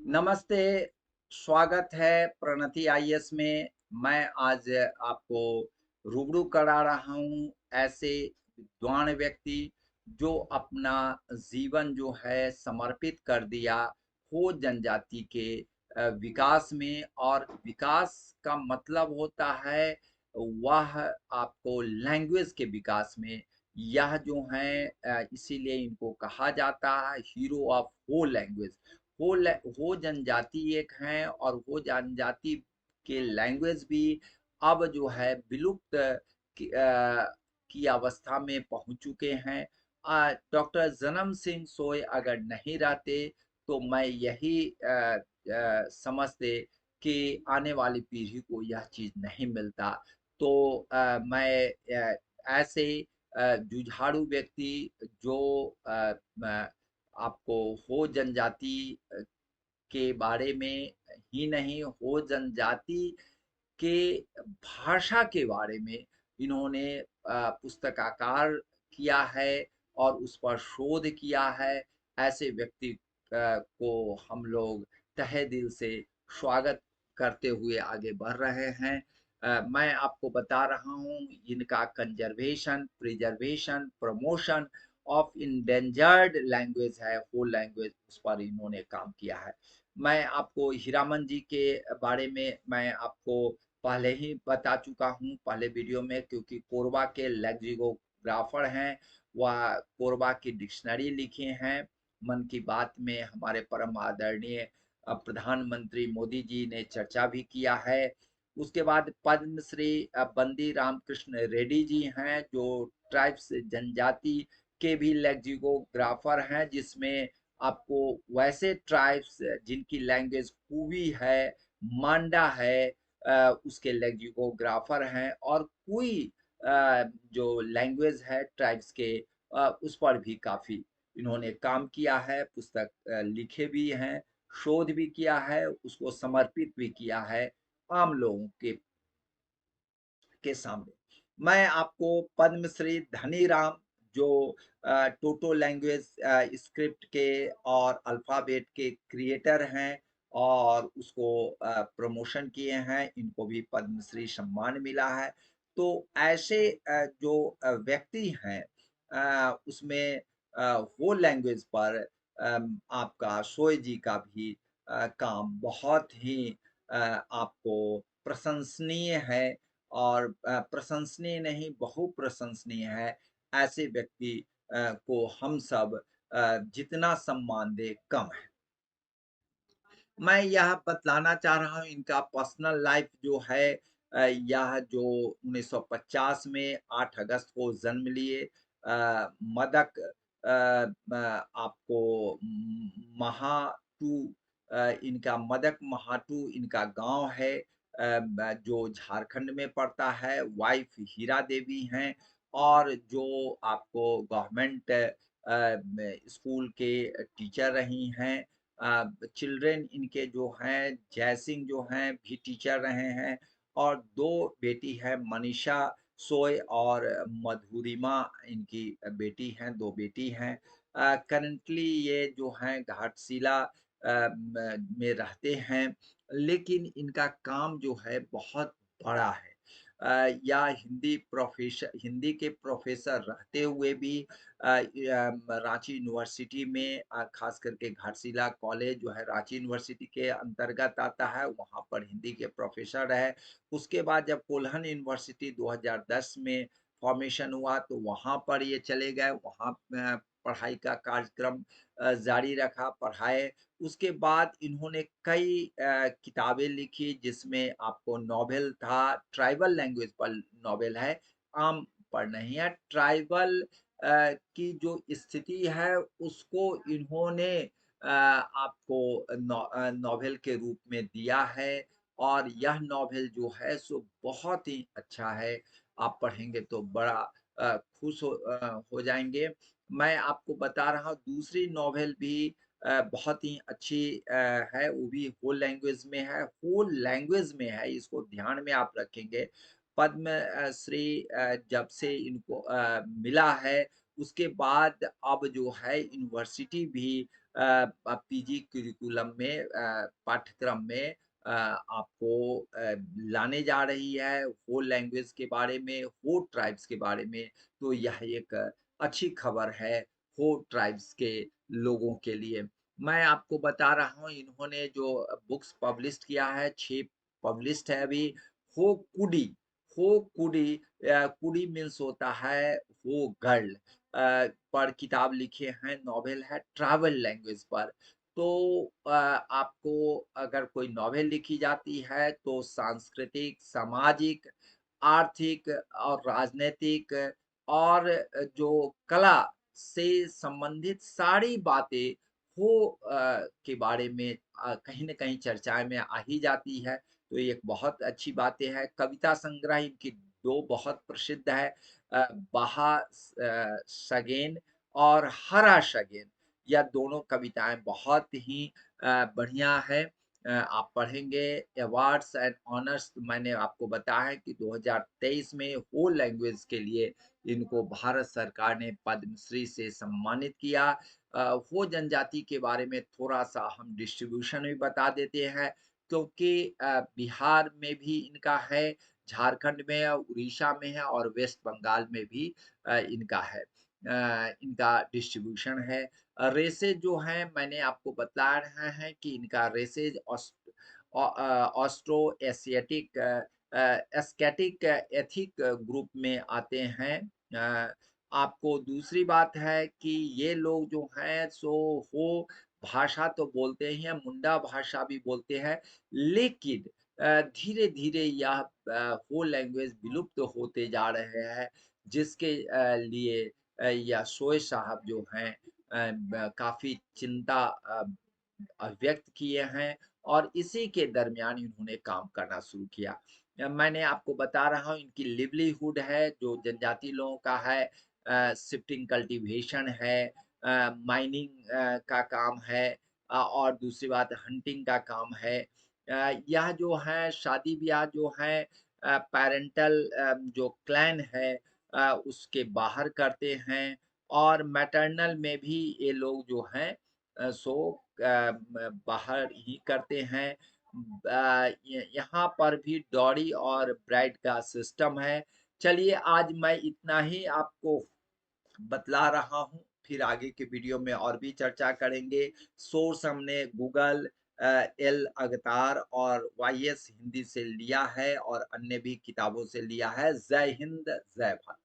नमस्ते, स्वागत है प्रणति आईएएस में। मैं आज आपको रूबरू करा रहा हूँ ऐसे विद्वान व्यक्ति जो अपना जीवन जो है समर्पित कर दिया हो जनजाति के विकास में। और विकास का मतलब होता है वह आपको लैंग्वेज के विकास में। यह जो है इसीलिए इनको कहा जाता है हीरो ऑफ हो लैंग्वेज। हो जनजाति एक हैं और हो जनजाति के लैंग्वेज भी अब जो है विलुप्त की अवस्था में पहुंच चुके हैं। डॉक्टर जन्म सिंह सोय अगर नहीं रहते तो मैं यही समझते कि आने वाली पीढ़ी को यह चीज नहीं मिलता। तो मैं ऐसे जुझारू व्यक्ति जो आपको हो जनजाति के बारे में ही नहीं, हो जनजाति के भाषा के बारे में इन्होंने पुस्तकाकार किया है और उस पर शोध किया है। ऐसे व्यक्ति को हम लोग तहे दिल से स्वागत करते हुए आगे बढ़ रहे हैं। मैं आपको बता रहा हूँ इनका conservation, preservation, promotion of endangered language है, हो लैंग्वेज, उस पर इन्होंने काम किया है। मैं आपको हीरामन जी के बारे में मैं आपको पहले ही बता चुका हूँ पहले वीडियो में, क्योंकि कोरबा के लेक्सिकोग्राफर हैं। वह कोरबा की डिक्शनरी लिखे हैं। मन की बात में हमारे परम आदरणीय प्रधानमंत्री मोदी जी ने चर्चा भी किया है। उसके बाद पद्मश्री बंदी रामकृष्ण रेड्डी जी हैं जो ट्राइब्स जनजाति के भी लेक्सिकोग्राफर हैं, जिसमें आपको वैसे ट्राइब्स जिनकी लैंग्वेज कुवी है, मांडा है, उसके लेक्सिकोग्राफर हैं। और कोई जो लैंग्वेज है ट्राइब्स के उस पर भी काफी इन्होंने काम किया है, पुस्तक लिखे भी हैं, शोध भी किया है, उसको समर्पित भी किया है आम लोगों के सामने। मैं आपको पद्मश्री धनीराम जो टोटो लैंग्वेज स्क्रिप्ट के और अल्फाबेट के क्रिएटर हैं और उसको प्रमोशन किए हैं, इनको भी पद्मश्री सम्मान मिला है। तो ऐसे जो व्यक्ति हैं उसमें वो लैंग्वेज पर आपका सोय जी का भी काम बहुत ही आपको प्रशंसनीय है। और प्रशंसनीय नहीं, बहुप्रशंसनीय है। ऐसे व्यक्ति को हम सब जितना सम्मान दे कम है। मैं यह बतलाना चाह रहा हूँ इनका पर्सनल लाइफ जो है, यह जो 1950 में 8 अगस्त को जन्म लिए, मदक आपको महाटू, इनका मदक महाटू इनका गांव है, जो झारखंड में पड़ता है। वाइफ हीरा देवी हैं और जो आपको गवर्नमेंट स्कूल के टीचर रही हैं। चिल्ड्रन इनके जो हैं जय सिंह जो हैं भी टीचर रहे हैं। और दो बेटी है, मनीषा सोय और मधुरिमा इनकी बेटी हैं, दो बेटी हैं। करंटली ये जो हैं घाटशिला में रहते हैं, लेकिन इनका काम जो है बहुत बड़ा है। या हिंदी के प्रोफेसर रहते हुए भी रांची यूनिवर्सिटी में, खास करके घाटशिला कॉलेज जो है रांची यूनिवर्सिटी के अंतर्गत आता है, वहाँ पर हिंदी के प्रोफेसर रहे। उसके बाद जब कोल्हन यूनिवर्सिटी 2010 में फॉर्मेशन हुआ तो वहाँ पर ये चले गए, वहाँ पढ़ाई का कार्यक्रम जारी रखा, पढ़ाए। उसके बाद इन्होंने कई किताबें लिखी, जिसमें आपको नॉवेल था, ट्राइबल लैंग्वेज पर नॉवेल है, आम पर नहीं है। ट्राइबल की जो स्थिति है उसको इन्होंने आपको नॉवेल के रूप में दिया है। और यह नॉवेल जो है सो बहुत ही अच्छा है, आप पढ़ेंगे तो बड़ा खुश हो जाएंगे। मैं आपको बता रहा हूँ दूसरी नॉवेल भी बहुत ही अच्छी है, वो भी होल लैंग्वेज में है, होल लैंग्वेज में है, इसको ध्यान में आप रखेंगे। पद्म श्री जब से इनको मिला है, उसके बाद अब जो है यूनिवर्सिटी भी पीजी करिकुलम में पाठ्यक्रम में आपको लाने जा रही है, होल लैंग्वेज के बारे में, हो ट्राइब्स के बारे में। तो यह एक अच्छी खबर है हो ट्राइब्स के लोगों के लिए। मैं आपको बता रहा हूँ इन्होंने जो बुक्स पब्लिश किया है, 6 पब्लिश्ड है अभी। हो कुडी, हो कुडी कुडी मीन्स होता है वो गर्ल पर किताब लिखे हैं, नॉवेल है ट्रैवल लैंग्वेज पर। तो आपको अगर कोई नॉवेल लिखी जाती है तो सांस्कृतिक, सामाजिक, आर्थिक और राजनैतिक और जो कला से संबंधित सारी बातें के बारे में कहीं न कहीं चर्चाएँ में आ ही जाती है। तो ये एक बहुत अच्छी बातें है। कविता संग्रह इनकी 2 बहुत प्रसिद्ध है बहा सगेन और हरा सगेन। यह दोनों कविताएँ बहुत ही बढ़िया है। आप पढ़ेंगे अवार्ड्स एंड ऑनर्स मैंने आपको बताया है कि 2023 में होल लैंग्वेज के लिए इनको भारत सरकार ने पद्मश्री से सम्मानित किया। वो जनजाति के बारे में थोड़ा-सा हम डिस्ट्रीब्यूशन भी बता देते हैं क्योंकि बिहार में भी इनका है, झारखंड में है, उड़ीसा में है और वेस्ट बंगाल में भी इनका है। इनका डिस्ट्रीब्यूशन है। रेसेज़ जो हैं मैंने आपको बता रहा है कि इनका रेसेज़ ऑस्ट्रो एशियाटिक एस्केटिक एथिक ग्रुप में आते हैं। आपको दूसरी बात है कि ये लोग जो हैं सो वो भाषा तो बोलते ही हैं, मुंडा भाषा भी बोलते हैं, लेकिन धीरे-धीरे यह वो लैंग्वेज विलुप्त होते जा रहे हैं, जिसके लिए यासोए साहब जो हैं काफ़ी चिंता व्यक्त किए हैं और इसी के दरमियान इन्होंने काम करना शुरू किया। मैंने आपको बता रहा हूँ इनकी लिवलीहुड है जो जनजाति लोगों का है शिफ्टिंग कल्टीवेशन है माइनिंग का काम है और दूसरी बात हंटिंग का काम है। यह जो है शादी-ब्याह जो है पैरेंटल जो क्लैन है उसके बाहर करते हैं और मैटरनल में भी ये लोग जो हैं सो बाहर ही करते हैं। यहाँ पर भी डॉरी और ब्राइड का सिस्टम है। चलिए आज मैं इतना ही आपको बतला रहा हूँ, फिर आगे के वीडियो में और भी चर्चा करेंगे। सोर्स हमने गूगल एल अवतार और वाईएस हिंदी से लिया है और अन्य भी किताबों से लिया है। जय हिंद, जय भारत।